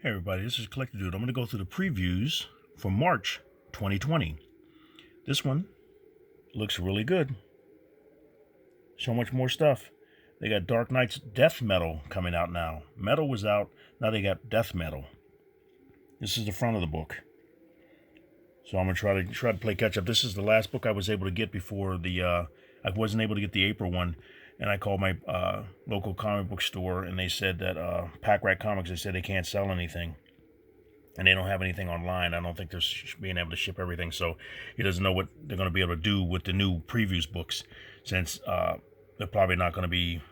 Hey everybody, this is Collector Dude. I'm going to go through the previews for March 2020. This one looks really good. So much more stuff. They got Dark Knight's Death Metal coming out now. Metal was out, now they got Death Metal. This is the front of the book. So I'm going to try to play catch up. This is the last book I was able to get before I wasn't able to get the April one. And I called my local comic book store, and they said that Pack Rat Comics, they said they can't sell anything. And they don't have anything online. I don't think they're being able to ship everything. So he doesn't know what they're going to be able to do with the new previews books, since they're probably not going to be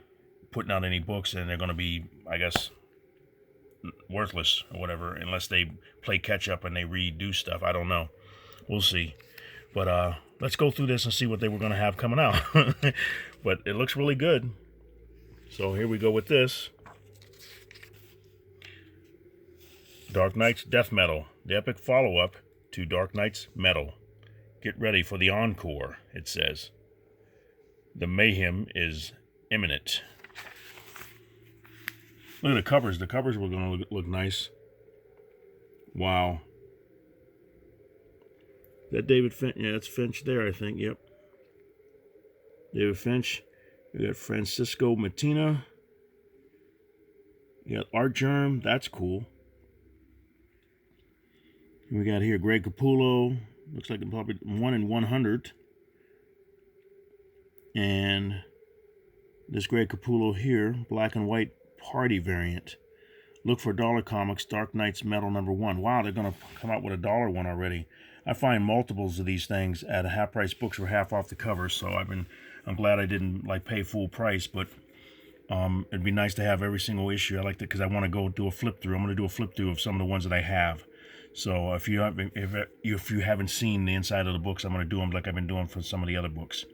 putting out any books, and they're going to be, I guess, worthless or whatever, unless they play catch up and they redo stuff. I don't know. We'll see. But let's go through this and see what they were going to have coming out. But it looks really good. So here we go with this. Dark Knight's Death Metal, the epic follow-up to Dark Knight's Metal. Get ready for the encore, it says. The mayhem is imminent. Look at the covers. The covers were going to look nice. Wow. Is that David Finch? Yeah, that's Finch there, I think. Yep. David Finch. We got Francisco Mattina. You got Art Germ. That's cool. We got here Greg Capullo. Looks like probably 1 in 100. And this Greg Capullo here, black and white party variant. Look for Dollar Comics Dark Knight's Metal #1. Wow, they're going to come out with a dollar one already. I find multiples of these things at half price books for half off the cover, so I'm glad I didn't pay full price, but it'd be nice to have every single issue. I like that because I want to go do a flip through. I'm going to do a flip through of some of the ones that I have. So if you haven't seen the inside of the books, I'm going to do them like I've been doing for some of the other books.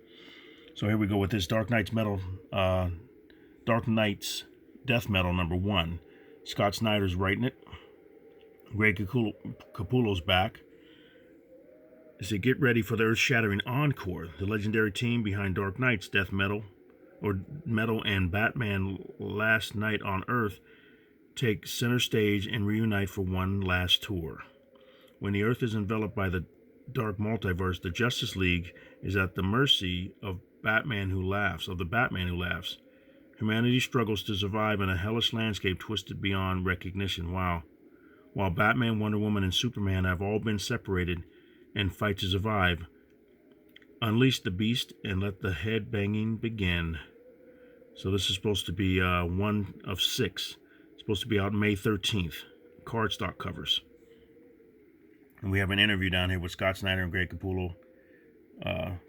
So here we go with this Dark Knight's Death Metal #1. Scott Snyder's writing it. Greg Capullo's back. They say, get ready for the earth-shattering encore. The legendary team behind Dark Knight's Death Metal, or Metal, and Batman Last Night on Earth take center stage and reunite for one last tour. When the Earth is enveloped by the dark multiverse, the Justice League is at the mercy of the Batman who laughs. Humanity struggles to survive in a hellish landscape twisted beyond recognition. Wow. While Batman, Wonder Woman, and Superman have all been separated and fight to survive, unleash the beast and let the head banging begin. So this is supposed to be 1 of 6. It's supposed to be out May 13th. Cardstock covers. And we have an interview down here with Scott Snyder and Greg Capullo.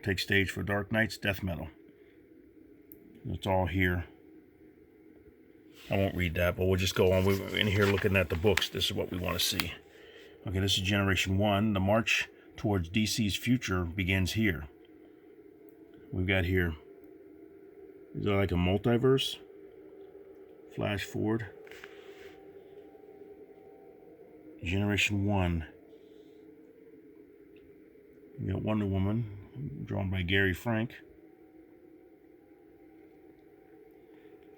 Take stage for Dark Knight's Death Metal. It's all here. I won't read that, but we'll just go on. We're in here looking at the books. This is what we want to see. Okay, this is Generation 1. The march towards DC's future begins here. We've got here, is there like a multiverse? Flash forward. Generation 1. We got Wonder Woman, drawn by Gary Frank.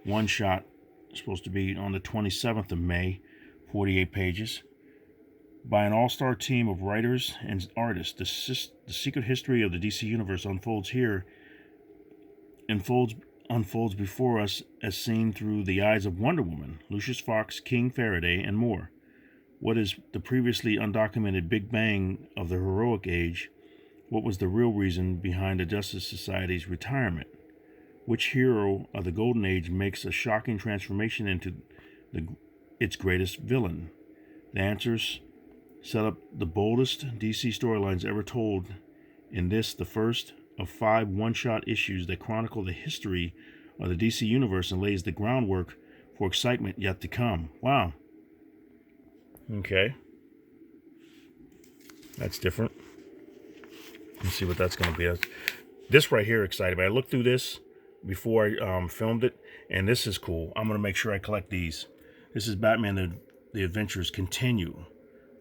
One shot, supposed to be on the 27th of May, 48 pages. By an all-star team of writers and artists, the secret history of the DC Universe unfolds before us as seen through the eyes of Wonder Woman, Lucius Fox, King Faraday, and more. What is the previously undocumented Big Bang of the heroic age? What was the real reason behind the Justice Society's retirement? Which hero of the Golden Age makes a shocking transformation into its greatest villain? The answers set up the boldest DC storylines ever told in this, the first of 5 one-shot issues that chronicle the history of the DC Universe and lays the groundwork for excitement yet to come. Wow. Okay. That's different. Let's see what that's going to be. This right here excited me. I looked through this before I filmed it, and this is cool. I'm going to make sure I collect these. This is Batman: The Adventures Continue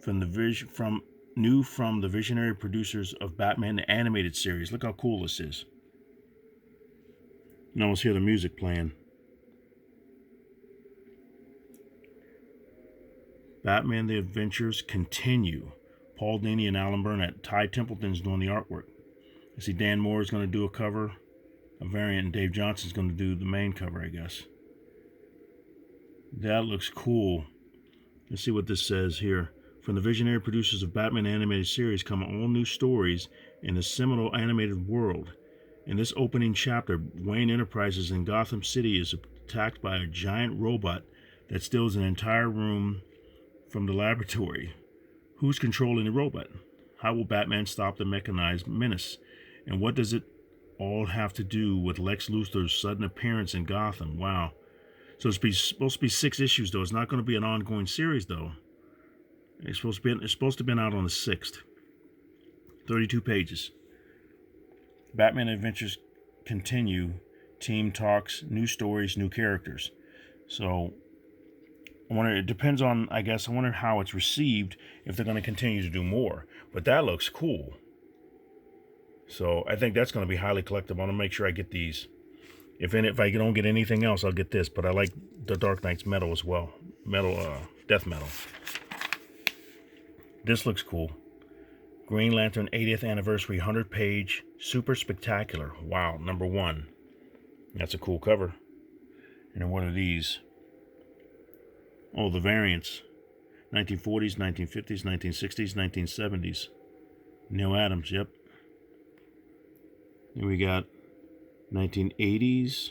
from the visionary producers of Batman the Animated Series. Look how cool this is. You can almost hear the music playing. Batman The Adventures Continue. Paul Dini and Alan Burnett. Ty Templeton's doing the artwork. I see Dan Moore is going to do a cover, a variant, and Dave Johnson's going to do the main cover, I guess. That looks cool. Let's see what this says here. From the visionary producers of Batman animated series come all new stories in the seminal animated world. In this opening chapter, Wayne Enterprises in Gotham City is attacked by a giant robot that steals an entire room from the laboratory. Who's controlling the robot? How will Batman stop the mechanized menace? And what does it all have to do with Lex Luthor's sudden appearance in Gotham? Wow. So it's supposed to be 6 issues, though. It's not going to be an ongoing series, though. It's supposed to have been out on the 6th. 32 pages. Batman Adventures Continue. Team talks, new stories, new characters. So, I wonder, it depends on, I guess, I wonder how it's received, if they're going to continue to do more. But that looks cool. So, I think that's going to be highly collectible. I want to make sure I get these. If I don't get anything else, I'll get this. But I like the Dark Knight's metal as well. Death metal. This looks cool. Green Lantern 80th Anniversary 100-page Super Spectacular. Wow, #1. That's a cool cover. And what are these? Oh, the variants. 1940s, 1950s, 1960s, 1970s. Neil Adams, yep. Then we got 1980s,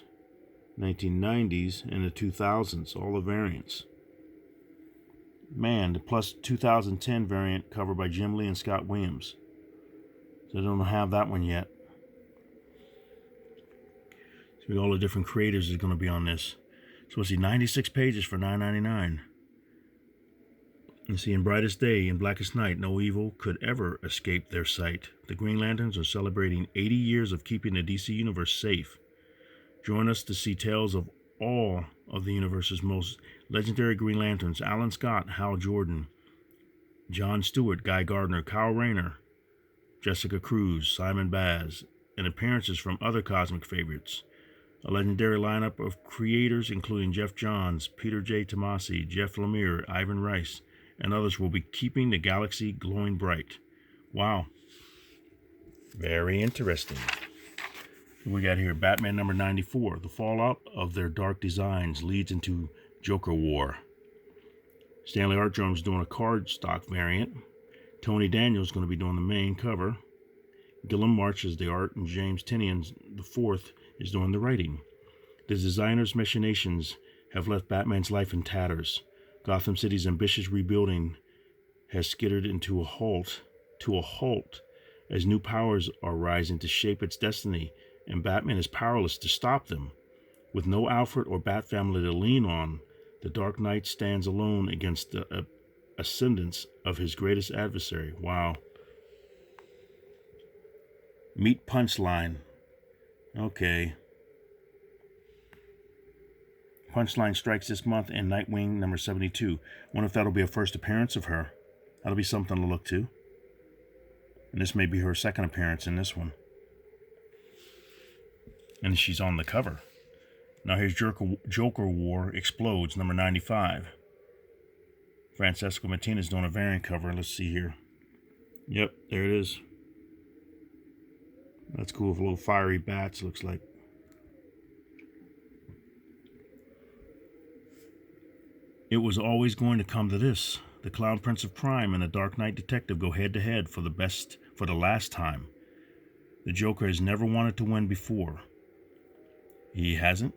1990s, and the 2000s. All the variants. Man, the plus 2010 variant covered by Jim Lee and Scott Williams. So I don't have that one yet. So all the different creators is going to be on this. So let's see, 96 pages for $9.99. You see, in brightest day, in blackest night, no evil could ever escape their sight. The Green Lanterns are celebrating 80 years of keeping the DC Universe safe. Join us to see tales of all of the universe's most legendary Green Lanterns: Alan Scott, Hal Jordan, John Stewart, Guy Gardner, Kyle Rayner, Jessica Cruz, Simon Baz, and appearances from other cosmic favorites. A legendary lineup of creators including Jeff Johns, Peter J. Tomasi, Jeff Lemire, Ivan Rice, and others will be keeping the galaxy glowing bright. Wow. Very interesting. We got here Batman number 94. The fallout of their dark designs leads into Joker War. Stanley Art Jones doing a cardstock variant. Tony Daniel's going to be doing the main cover. Gilliam March is the art, and James Tynion IV is doing the writing. The designer's machinations have left Batman's life in tatters. Gotham City's ambitious rebuilding has skittered into a halt, as new powers are rising to shape its destiny, and Batman is powerless to stop them. With no Alfred or Bat family to lean on, the Dark Knight stands alone against the ascendance of his greatest adversary. Wow. Meet Punchline. Okay. Punchline strikes this month in Nightwing number 72. Wonder if that'll be a first appearance of her. That'll be something to look to. And this may be her second appearance in this one. And she's on the cover. Now here's Joker War Explodes, number 95. Francesco Martinez doing a variant cover. Let's see here. Yep, there it is. That's cool with little fiery bats, looks like. It was always going to come to this. The Clown Prince of Crime and the Dark Knight Detective go head-to-head for the last time. The Joker has never wanted to win before. He hasn't.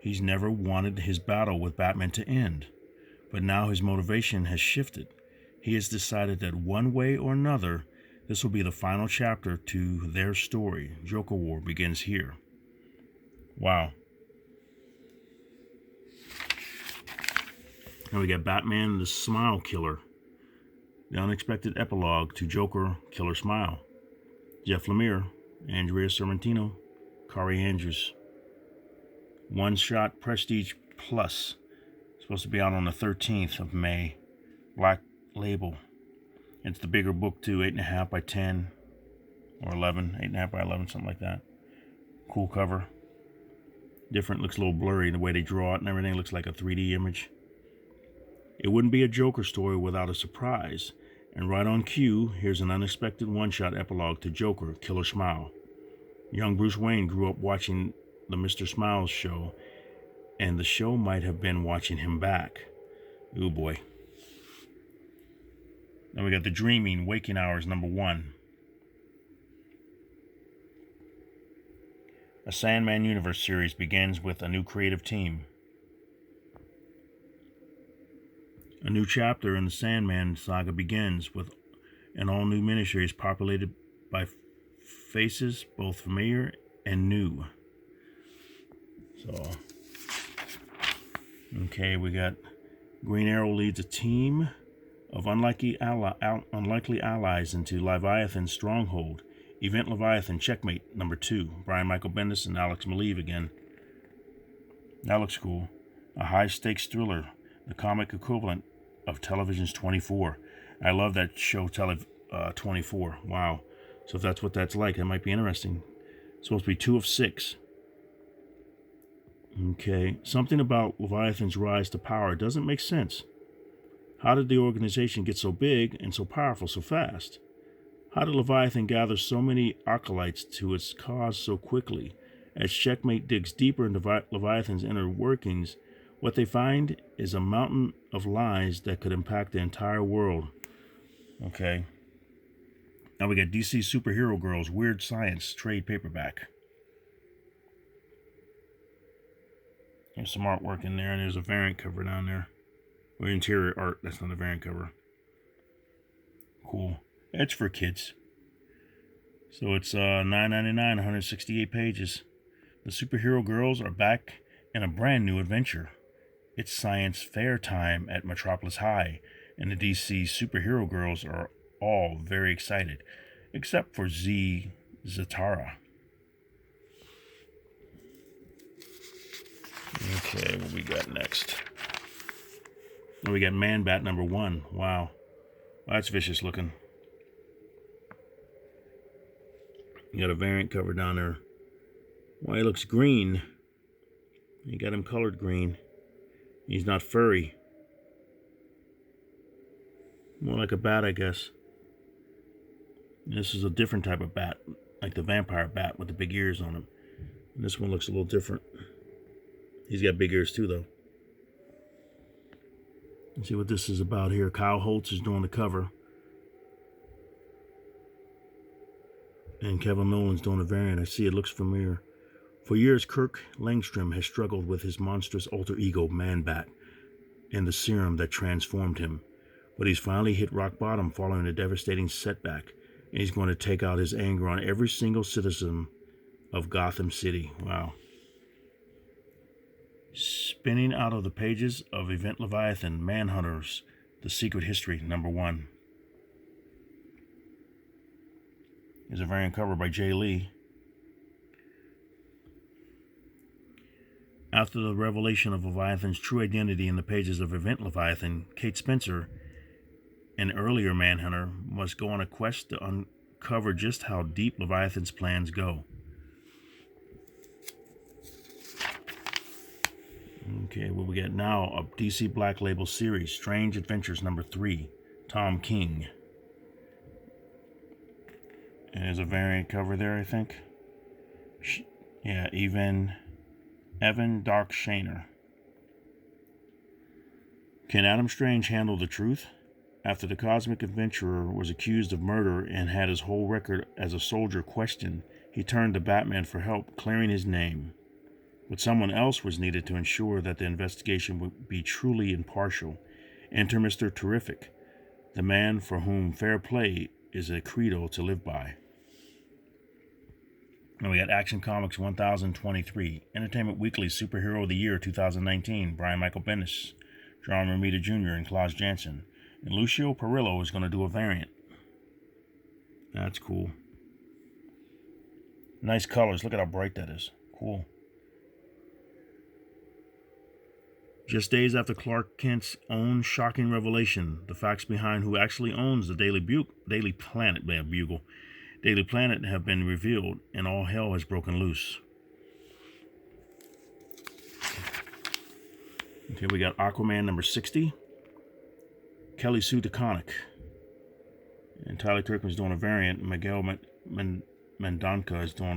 He's never wanted his battle with Batman to end. But now his motivation has shifted. He has decided that one way or another, this will be the final chapter to their story. Joker War begins here. Wow. Now we got Batman the Smile Killer. The unexpected epilogue to Joker Killer Smile. Jeff Lemire, Andrea Sorrentino, Kari Andrews. One Shot Prestige Plus. Supposed to be out on the 13th of May. Black label. It's the bigger book too, 8.5 by 10 or 11, 8.5 by 11, something like that. Cool cover. Different, looks a little blurry the way they draw it and everything. Looks like a 3D image. It wouldn't be a Joker story without a surprise. And right on cue, here's an unexpected one-shot epilogue to Joker, Killer Smile. Young Bruce Wayne grew up watching the Mr. Smiles show, and the show might have been watching him back. Ooh boy. Then we got The Dreaming, Waking Hours, #1. A Sandman Universe series begins with a new creative team. A new chapter in the Sandman saga begins with an all-new miniseries populated by faces both familiar and new. So, okay, we got Green Arrow leads a team of unlikely allies into Leviathan's stronghold. Event Leviathan Checkmate #2. Brian Michael Bendis and Alex Maleev again. That looks cool. A high-stakes thriller, the comic equivalent of television's 24. I love that show, 24. Wow. So if that's what that's like, that might be interesting. It's supposed to be 2 of 6. Okay. Something about Leviathan's rise to power doesn't make sense. How did the organization get so big and so powerful so fast? How did Leviathan gather so many acolytes to its cause so quickly? As Checkmate digs deeper into Leviathan's inner workings, what they find is a mountain of lies that could impact the entire world. Okay. Now we got DC Superhero Girls, Weird Science, trade paperback. There's some artwork in there, and there's a variant cover down there. Or interior art, that's not a variant cover. Cool. It's for kids. So it's $9.99, 168 pages. The Superhero Girls are back in a brand new adventure. It's science fair time at Metropolis High, and the DC Superhero Girls are all very excited, except for Zatara. Okay, what we got next? Oh, we got Man-Bat #1. Wow. That's vicious looking. You got a variant cover down there. Why, he looks green. You got him colored green. He's not furry. More like a bat, I guess. This is a different type of bat, like the vampire bat with the big ears on him. And this one looks a little different. He's got big ears too, though. Let's see what this is about here. Kyle Holtz is doing the cover. And Kevin Nolan's doing a variant. I see it looks familiar. For years, Kirk Langstrom has struggled with his monstrous alter ego, Man-Bat, and the serum that transformed him. But he's finally hit rock bottom following a devastating setback, and he's going to take out his anger on every single citizen of Gotham City. Wow. Spinning out of the pages of Event Leviathan, Manhunters, The Secret History, #1. There's a variant cover by Jay Lee. After the revelation of Leviathan's true identity in the pages of Event Leviathan, Kate Spencer, an earlier Manhunter, must go on a quest to uncover just how deep Leviathan's plans go. Okay, what we got now? A DC Black Label series, Strange Adventures #3, Tom King. And there's a variant cover there, I think. Yeah, Evan Dark Shaner. Can Adam Strange handle the truth? After the cosmic adventurer was accused of murder and had his whole record as a soldier questioned, he turned to Batman for help, clearing his name. But someone else was needed to ensure that the investigation would be truly impartial. Enter Mr. Terrific, the man for whom fair play is a credo to live by. Now we got Action Comics 1023, Entertainment Weekly Superhero of the Year 2019, Brian Michael Bendis, John Romita Jr. and Klaus Janson. And Lucio Perillo is going to do a variant. That's cool. Nice colors. Look at how bright that is. Cool. Just days after Clark Kent's own shocking revelation, the facts behind who actually owns the Daily Planet have been revealed, and all hell has broken loose. Okay, we got Aquaman #60. Kelly Sue DeConnick. And Tyler Kirkman's doing a variant. Miguel Mendonca is doing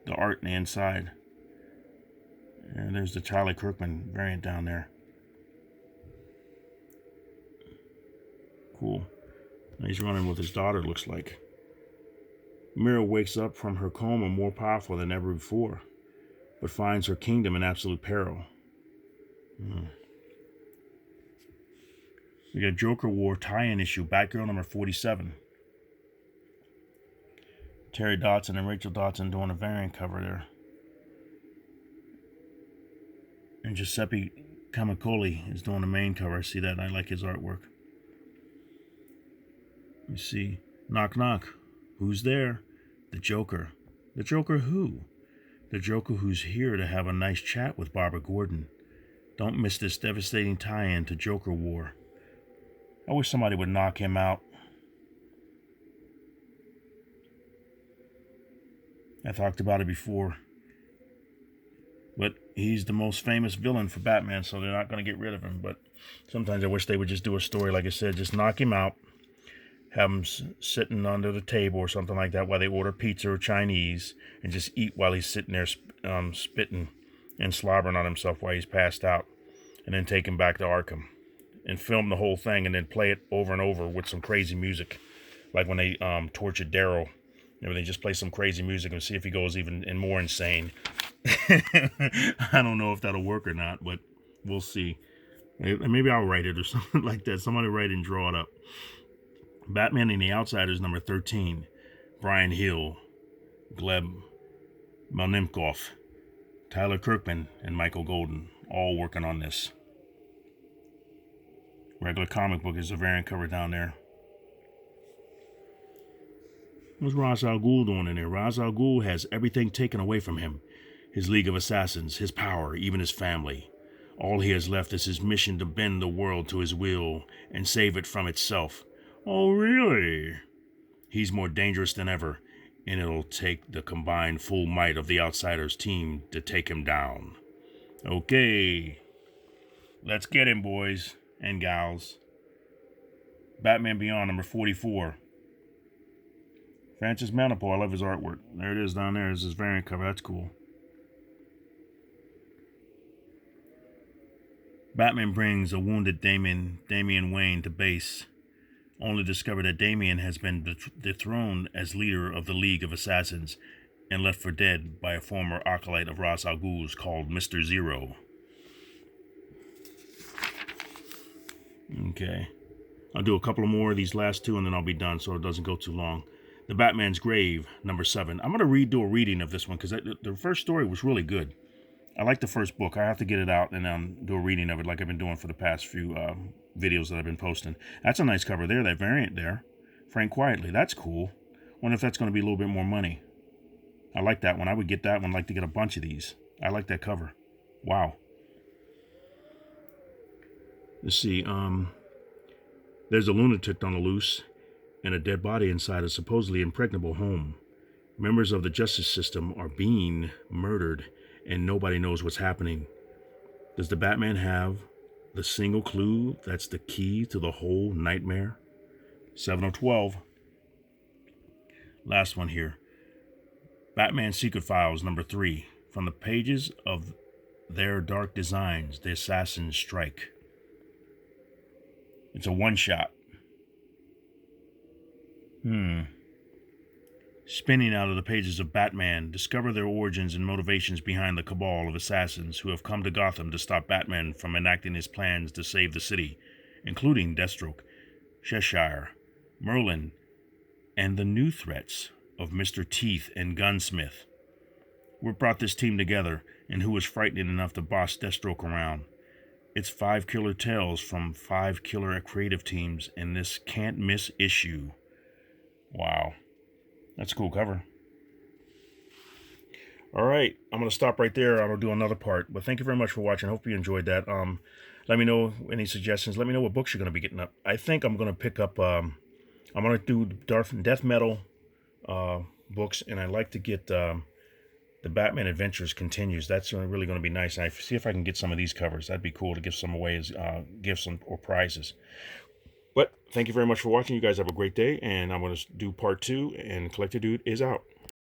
the art in the inside. And there's the Tyler Kirkman variant down there. Cool. And he's running with his daughter, looks like. Mira wakes up from her coma more powerful than ever before, but finds her kingdom in absolute peril. We got Joker War tie-in issue, Batgirl number 47. Terry Dodson and Rachel Dodson doing a variant cover there. And Giuseppe Camicoli is doing the main cover. I see that and I like his artwork. You see, knock knock. Who's there? The Joker. The Joker who? The Joker who's here to have a nice chat with Barbara Gordon. Don't miss this devastating tie-in to Joker War. I wish somebody would knock him out. I talked about it before. But he's the most famous villain for Batman, so they're not going to get rid of him. But sometimes I wish they would just do a story, like I said, just knock him out. Have him sitting under the table or something like that while they order pizza or Chinese, and just eat while he's sitting there spitting and slobbering on himself while he's passed out. And then take him back to Arkham and film the whole thing and then play it over and over with some crazy music. Like when they tortured Daryl. They just play some crazy music and see if he goes even more insane. I don't know if that'll work or not, but we'll see. Maybe I'll write it or something like that. Somebody write it and draw it up. Batman and the Outsiders number 13. Brian Hill, Gleb Melnikov, Tyler Kirkman, and Michael Golden all working on this. Regular comic book is a variant cover down there. What's Ra's al Ghul doing in there? Ra's al Ghul has everything taken away from him. His League of Assassins, his power, even his family. All he has left is his mission to bend the world to his will and save it from itself. Oh, really? He's more dangerous than ever, and it'll take the combined full might of the Outsiders team to take him down. Okay. Let's get him, boys and gals. Batman Beyond number 44. Francis Manapul, I love his artwork. There it is down there. This is his variant cover. That's cool. Batman brings a wounded Damian Wayne to base, only to discover that Damian has been dethroned as leader of the League of Assassins and left for dead by a former acolyte of Ra's al Ghul's called Mr. Zero. Okay. I'll do a couple of more of these last two and then I'll be done so it doesn't go too long. The Batman's Grave, number 7. I'm going to do a reading of this one because the first story was really good. I like the first book. I have to get it out and do a reading of it like I've been doing for the past few videos that I've been posting. That's a nice cover there, that variant there. Frank Quietly, that's cool. Wonder if that's going to be a little bit more money. I like that one. I would get that one. I'd like to get a bunch of these. I like that cover. Wow. Let's see. There's a lunatic on the loose and a dead body inside a supposedly impregnable home. Members of the justice system are being murdered and nobody knows what's happening. Does the Batman have the single clue that's the key to the whole nightmare? 7/12. Last one here. Batman Secret Files number 3. From the pages of their dark designs, the assassins strike. It's a one-shot. Spinning out of the pages of Batman, discover their origins and motivations behind the cabal of assassins who have come to Gotham to stop Batman from enacting his plans to save the city, including Deathstroke, Cheshire, Merlin, and the new threats of Mr. Teeth and Gunsmith. What brought this team together, and who was frightening enough to boss Deathstroke around? It's 5 killer tales from 5 killer creative teams in this can't-miss issue. Wow. That's a cool cover. All right. I'm going to stop right there. I'll do another part. But thank you very much for watching. I hope you enjoyed that. Let me know any suggestions. Let me know what books you're going to be getting up. I think I'm going to pick up... I'm going to do death metal books. And I'd like to get the Batman Adventures Continues. That's really going to be nice. And I see if I can get some of these covers. That'd be cool to give some away as gifts or prizes. thank you very much for watching. You guys have a great day, and I'm going to do part 2, and Collector Dude is out.